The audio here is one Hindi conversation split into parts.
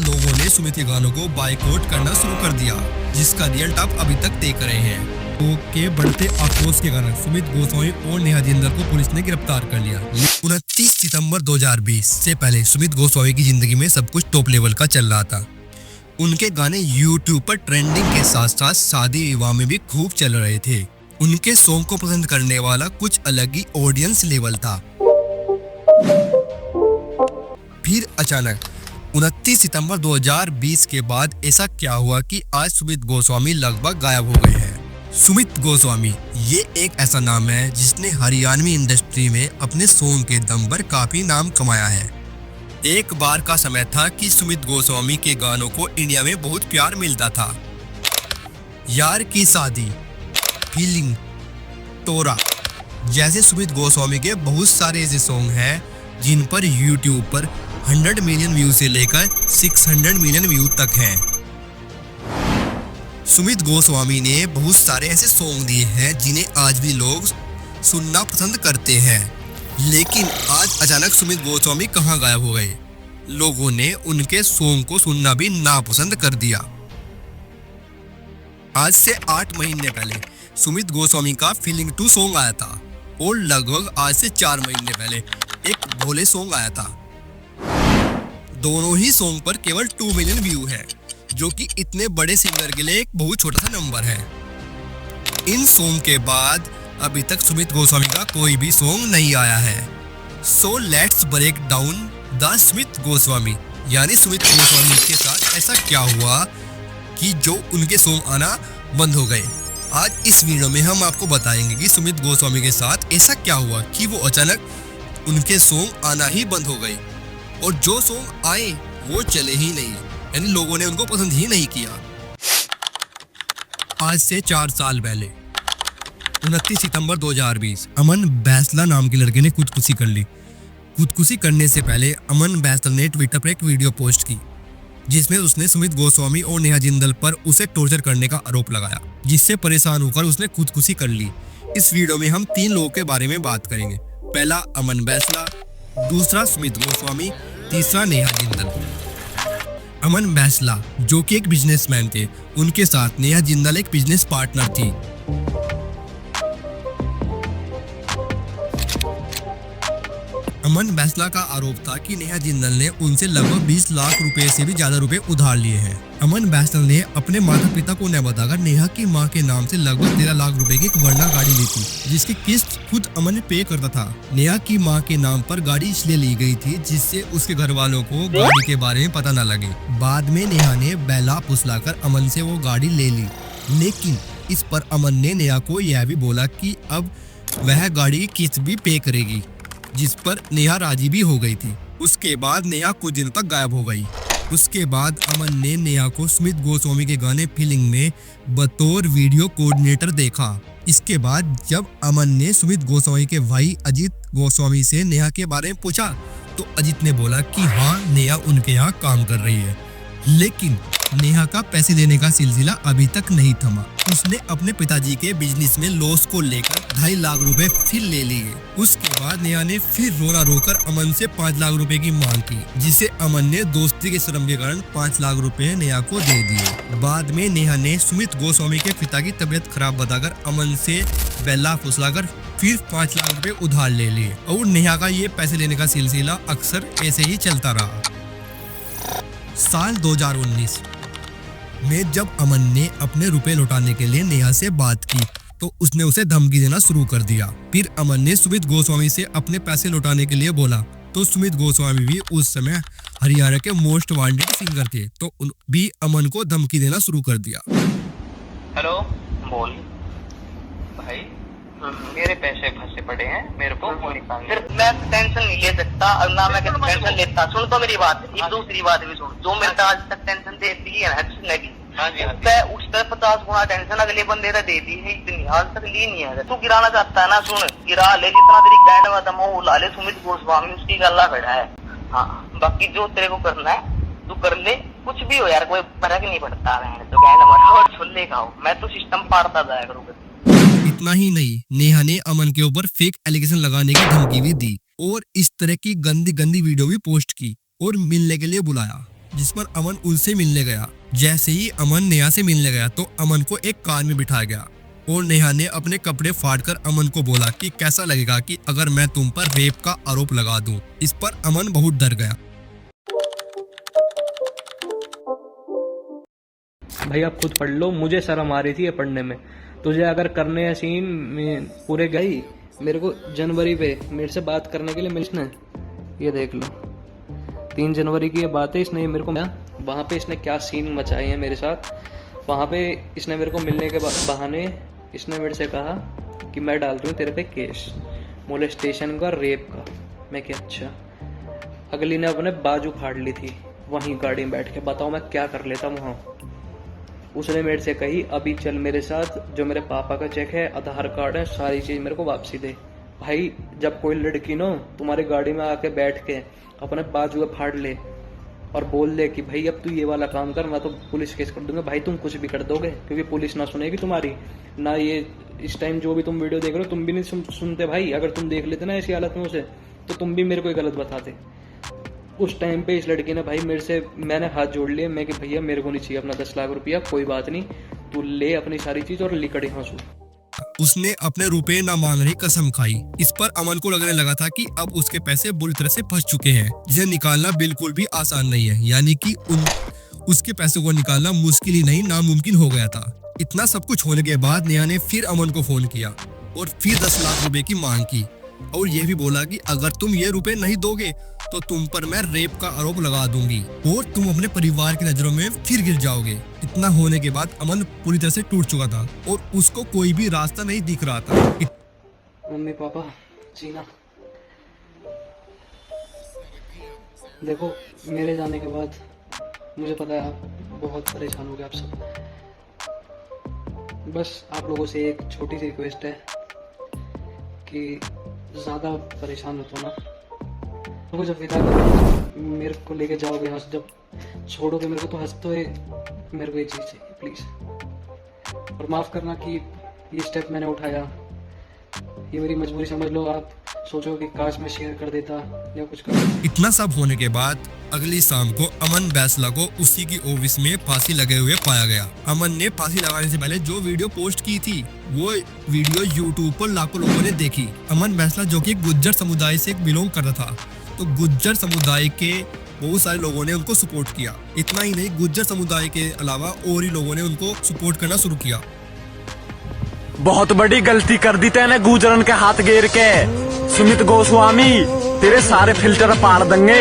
लोगों ने सुमित के गानों को बायकॉट करना शुरू कर दिया, जिसका रिजल्ट आप अभी तक देख रहे हैं। लोगों के बढ़ते आक्रोश के कारण सुमित गोस्वामी और नेहा जिंदल को पुलिस ने गिरफ्तार कर लिया। 29 सितंबर 2020 से पहले सुमित गोस्वामी की जिंदगी में सब कुछ टॉप लेवल का चल रहा था। उनके गाने यूट्यूब पर ट्रेंडिंग के साथ साथ शादी विवाह में भी खूब चल रहे थे। उनके सॉन्ग को पसंद करने वाला कुछ अलग ही ऑडियंस लेवल था। फिर अचानक 29 सितंबर 2020 के बाद ऐसा क्या हुआ कि आज सुमित गोस्वामी लगभग गायब हो गए हैं। सुमित गोस्वामी ये एक ऐसा नाम है जिसने हरियाणवी इंडस्ट्री में अपने सॉन्ग के दम पर काफी नाम कमाया है। एक बार का समय था कि सुमित गोस्वामी के गानों को इंडिया में बहुत प्यार मिलता था। यार की शादी, फीलिंग, तोरा जैसे सुमित गोस्वामी के बहुत सारे ऐसे सॉन्ग हैं जिन पर यूट्यूब पर 100 मिलियन व्यू से लेकर 600 मिलियन व्यू तक हैं। सुमित गोस्वामी ने बहुत सारे ऐसे सॉन्ग दिए हैं जिन्हें आज भी लोग सुनना पसंद करते हैं। लेकिन आज अचानक सुमित गोस्वामी कहाँ गायब हो गए? लोगों ने उनके सॉन्ग को सुनना भी नापसंद कर दिया। आज से 8 महीने पहले सुमित गोस्वामी का फीलिंग 2 सॉन्ग आया था और लगभग आज से 4 महीने पहले एक भोले सॉन्ग आया था। दोनों ही सॉन्ग पर केवल 2 मिलियन व्यू है, जो कि इतने बड़े सिंगर के लिए एक बहुत छोटा सा नंबर है। इन सॉन्ग के बाद अभी तक सुमित गोस्वामी का कोई भी सॉन्ग नहीं आया है। So let's break down the Sumit Goswami, यानी सुमित गोस्वामी के साथ ऐसा क्या हुआ कि जो उनके सॉन्ग आना बंद हो गए। आज इस वीडियो में हम आपको बताएंगे कि सुमित गोस्वामी के साथ ऐसा क्या हुआ कि वो अचानक उनके सॉन्ग आना ही बंद हो गए और जो सॉन्ग आए वो चले ही नहीं, यानी लोगों ने उनको पसंद ही नहीं किया। आज से 4 साल पहले 29 सितंबर 2020 अमन बैसला नाम के लड़के ने खुदकुशी कर ली। खुदकुशी करने से पहले अमन बैसला ने ट्विटर पर एक वीडियो पोस्ट की जिसमें उसने सुमित गोस्वामी और नेहा जिंदल पर उसे टॉर्चर करने का आरोप लगाया, जिससे परेशान होकर उसने खुदकुशी कर ली। इस वीडियो में हम 3 लोगों के बारे में बात करेंगे। पहला अमन बैसला, दूसरा सुमित गोस्वामी, तीसरा नेहा जिंदल। अमन बैसला जो कि एक बिजनेसमैन थे, उनके साथ नेहा जिंदल एक बिजनेस पार्टनर थी। अमन बैसला का आरोप था कि नेहा जिंदल ने उनसे लगभग 20 लाख रुपए से भी ज्यादा रुपए उधार लिए हैं। अमन बैसला ने अपने माता पिता को न बताकर नेहा की मां के नाम से लगभग 13 लाख रुपए की एक वर्ना गाड़ी ली थी, जिसकी किस्त खुद अमन पे करता था। नेहा की मां के नाम पर गाड़ी इसलिए ली गई थी जिससे उसके घर वालों को गाड़ी के बारे में पता न लगे। बाद में नेहा ने बहला फुसलाकर अमन से वो गाड़ी ले ली, लेकिन इस पर अमन ने नेहा को यह भी बोला कि अब वह गाड़ी की किस्त भी पे करेगी, जिस पर नेहा राजी भी हो गई थी। उसके बाद नेहा कुछ दिनों तक गायब हो गई। उसके बाद अमन ने नेहा को सुमित गोस्वामी के गाने फीलिंग में बतौर वीडियो कोऑर्डिनेटर देखा। इसके बाद जब अमन ने सुमित गोस्वामी के भाई अजीत गोस्वामी से नेहा के बारे में पूछा तो अजीत ने बोला कि हाँ, नेहा उनके यहाँ काम कर रही है। लेकिन नेहा का पैसे देने का सिलसिला अभी तक नहीं थमा। उसने अपने पिताजी के बिजनेस में लॉस को लेकर 2.5 लाख रुपए फिर ले लिए। उसके बाद नेहा ने फिर रोना रोकर अमन से 5 लाख रुपए की मांग की, जिसे अमन ने दोस्ती के शर्म के कारण 5 लाख रुपए नेहा को दे दिए। बाद में नेहा ने सुमित गोस्वामी के पिता की तबीयत खराब बताकर अमन से बहला फुसलाकर फिर 5 लाख रुपए उधार ले लिए और नेहा का ये पैसे लेने का सिलसिला अक्सर ऐसे ही चलता रहा। साल 2019 में जब अमन ने अपने रुपए लौटाने के लिए नेहा से बात की तो उसने उसे धमकी देना शुरू कर दिया। फिर अमन ने सुमित गोस्वामी से अपने पैसे लौटाने के लिए बोला तो सुमित गोस्वामी भी उस समय हरियाणा के मोस्ट वांटेड सिंगर थे, तो भी अमन को धमकी देना शुरू कर दिया। हेलो, बोल भाई, मेरे पैसे फंसे पड़े हैं, मेरे को फिर मैं टेंशन नहीं ले सकता और ना मैं टेंशन लेता। सुन तो मेरी बात, एक दूसरी बात भी सुन। जो मेरे आज तक टेंशन देती है उस पर 50 गुना टेंशन अगले बंदे ने दे दी है, इतनी आज तक ली नहीं है। तू गिराना चाहता है ना, सुन गिरा ले, जितना तेरी गाइड में दम वो ला ले। सुमित गोस्वामी उसकी गला खड़ा है। हाँ, बाकी जो तेरे को करना है तू कर ले, कुछ भी हो यार, कोई फर्क नहीं पड़ता है। तो गाइड हमारा और छोले खाओ, मैं तो सिस्टम पाड़ता जाया करूँगा। इतना ही नहीं, नेहा ने अमन के ऊपर फेक एलिगेशन लगाने की धमकी भी दी और इस तरह की गंदी गंदी वीडियो भी पोस्ट की और मिलने के लिए बुलाया। जिस पर अमन उनसे मिलने गया। जैसे ही अमन नेहा से मिलने गया तो अमन को एक कार में बिठाया गया और नेहा ने अपने कपड़े फाड़कर अमन को बोला कि कैसा लगेगा कि अगर मैं तुम पर रेप का आरोप लगा दूं। इस पर अमन बहुत डर गया। भाई आप खुद पढ़ लो, मुझे शर्म आ रही थी ये पढ़ने में। तुझे अगर करने हैं सीन में पूरे गई, मेरे को जनवरी पे मेरे से बात करने के लिए मिलना है, ये देख लो 3 जनवरी की ये बात है। इसने मेरे को वहाँ पे इसने क्या सीन मचाए हैं मेरे साथ। वहाँ पे इसने मेरे को मिलने के बहाने इसने मेरे से कहा कि मैं डाल दूँ तेरे पे केस, मोलेस्टेशन का, रेप का। मैं क्या अच्छा। अगली ने अपने बाजू फाड़ ली थी वहीं गाड़ी में बैठ के। बताओ मैं क्या कर लेता वहाँ। उसने मेरे से कही अभी चल मेरे साथ, जो मेरे पापा का चेक है, आधार कार्ड है, सारी चीज़ मेरे को वापसी दे। भाई जब कोई लड़की ना तुम्हारी गाड़ी में आके बैठ के अपने बाजू फाड़ ले और बोल दे कि भाई अब तू ये वाला काम कर, मैं तो पुलिस केस कर दूंगा, भाई तुम कुछ भी कर दोगे, क्योंकि पुलिस ना सुनेगी तुम्हारी ना। ये इस टाइम जो भी तुम वीडियो देख रहे हो तुम भी नहीं सुनते भाई। अगर तुम देख लेते ना ऐसी हालत में उसे, तो तुम भी मेरे को गलत बताते। उस टाइम पे इस लड़की ने भाई मेरे से, मैंने हाथ जोड़ लिए, मैं कि भैया मेरे को नहीं चाहिए अपना 10 लाख रुपया, कोई बात नहीं, तू ले अपनी सारी चीज और लिकड़ यहाँ से। उसने अपने रुपए न मांगने की कसम खाई। इस पर अमन को लगने लगा था कि अब उसके पैसे बुरी तरह से फंस चुके हैं, जिसे निकालना बिल्कुल भी आसान नहीं है। यानी कि उसके पैसों को निकालना मुश्किल ही नहीं, नामुमकिन हो गया था। इतना सब कुछ होने के बाद नेहा ने फिर अमन को फोन किया और फिर 10 लाख रुपए की मांग की और यह भी बोला कि अगर तुम ये रुपए नहीं दोगे तो तुम पर मैं रेप का आरोप लगा दूंगी और तुम अपने परिवार की नजरों में फिर गिर जाओगे। इतना होने के बाद अमन पूरी तरह से टूट चुका था और उसको कोई भी रास्ता नहीं दिख रहा था। मम्मी पापा जीना, देखो मेरे जाने के बाद मुझे पता है आप बहुत परेशान हो गए आप सब। बस आप लोगों से एक छोटी सी रिक्वेस्ट है कि ज़्यादा परेशान मत होना। तो जब विदा करोगे, मेरे को लेके जाओगे यहाँ से, जब छोड़ोगे मेरे को तो हंसते हुए, मेरे को ये चीज़ चाहिए प्लीज़। और माफ़ करना कि ये स्टेप मैंने उठाया, ये मेरी मजबूरी समझ लो। आप सोचो कि काश मैं शेयर कर देता या कुछ कर। इतना सब होने के बाद अगली शाम को अमन बैसला को उसी की ऑफिस में फांसी लगे हुए पाया गया। अमन ने फांसी लगाने से पहले जो वीडियो पोस्ट की थी वो वीडियो यूट्यूब पर लाखों लोगों ने देखी। अमन बैसला जो कि गुज्जर समुदाय से बिलोंग करता था, तो गुज्जर समुदाय के बहुत सारे लोगों ने उनको सपोर्ट किया। इतना ही नहीं, गुज्जर समुदाय के अलावा और ही लोगों ने उनको सपोर्ट करना शुरू किया। बहुत बड़ी गलती कर दी तेने गुजरन के हाथ घेर के। सुमित गोस्वामी तेरे सारे फिल्टर पाड़ देंगे।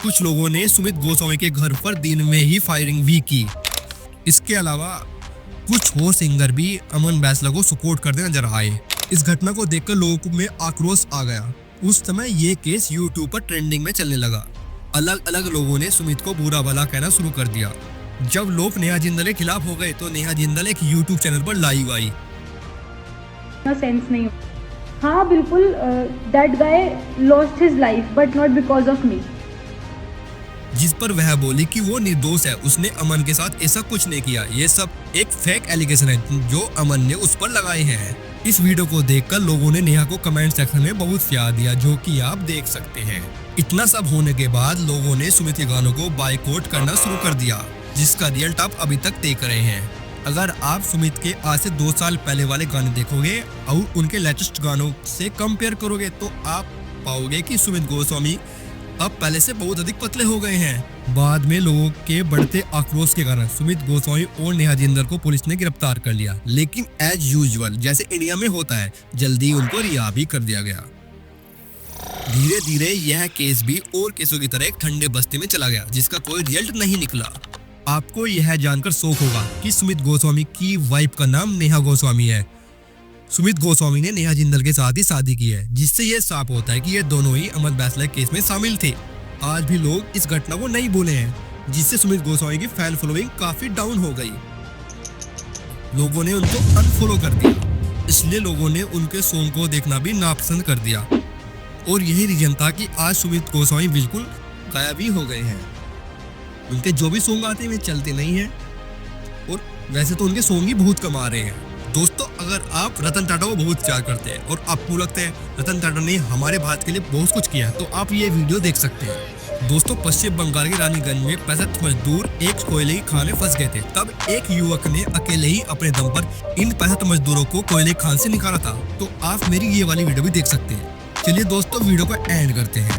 कुछ लोगों ने सुमित गोस्वामी के घर पर दिन में ही फायरिंग भी की। इसके अलावा कुछ और सिंगर भी अमन बैसला को सपोर्ट करते नजर आए। इस घटना को देखकर लोगों में आक्रोश आ गया। उस समय ये केस यूट्यूब पर ट्रेंडिंग में चलने लगा। अलग अलग लोगों ने सुमित को बुरा भला कहना शुरू कर दिया। जब लोग नेहा जिंदल के खिलाफ हो गए तो नेहा जिंदल एक यूट्यूब चैनल पर लाइव आई। सेंस नहीं। हाँ बिल्कुल, that guy lost his life but not because of me. जिस पर वह बोली कि वो निर्दोष है, उसने अमन के साथ ऐसा कुछ नहीं किया। ये सब एक फेक एलिगेशन है जो अमन ने उस पर लगाए हैं। इस वीडियो को देखकर लोगों ने नेहा को कमेंट सेक्शन में बहुत प्यार दिया, जो कि आप देख सकते हैं। इतना सब होने के बाद लोगों ने सुमित के गानों को बायकॉट करना शुरू कर दिया, जिसका रिजल्ट आप अभी तक देख रहे हैं। अगर आप सुमित के आज से 2 साल पहले वाले गाने देखोगे और उनके लेटेस्ट गानों से कंपेयर करोगे तो आप पाओगे कि सुमित गोस्वामी अब पहले से बहुत अधिक पतले हो गए हैं। बाद में लोगों के बढ़ते आक्रोश के कारण सुमित गोस्वामी और नेहा जिंदल को पुलिस ने गिरफ्तार कर लिया, लेकिन एज यूजुअल जैसे इंडिया में होता है, जल्दी उनको रिहा भी कर दिया गया। धीरे धीरे यह केस भी और केसों की तरह एक ठंडे बस्ती में चला गया, जिसका कोई रिजल्ट नहीं निकला। आपको यह जानकर शौक होगा कि सुमित गोस्वामी की वाइफ का नाम नेहा गोस्वामी है। सुमित गोस्वामी ने नेहा जिंदल के साथ ही शादी की है, जिससे यह साफ होता है कि ये दोनों ही अमन बैसला केस में शामिल थे। आज भी लोग इस घटना को नहीं भूले हैं, जिससे सुमित गोस्वामी की फैन फॉलोइंग काफी डाउन हो गई। लोगों ने उनको अनफॉलो कर दिया, इसलिए लोगों ने उनके सॉन्ग को देखना भी नापसंद कर दिया। और यही रीजन था कि आज सुमित गोस्वामी बिल्कुल गायब ही हो गए हैं। उनके जो भी सॉन्ग आते हैं वे चलते नहीं हैं, और वैसे तो उनके सॉन्ग ही बहुत कम आ रहे हैं। दोस्तों अगर आप रतन टाटा को बहुत प्यार करते हैं और आपको लगता है रतन टाटा ने हमारे भारत के लिए बहुत कुछ किया तो आप ये वीडियो देख सकते हैं। दोस्तों पश्चिम बंगाल के रानीगंज में 65 मजदूर एक कोयले की खान में फंस गए थे। तब एक युवक ने अकेले ही अपने दम पर इन 65 मजदूरों को कोयले की खान से निकाला था। तो आप मेरी ये वाली वीडियो भी देख सकते हैं। चलिए दोस्तों वीडियो को एंड करते हैं।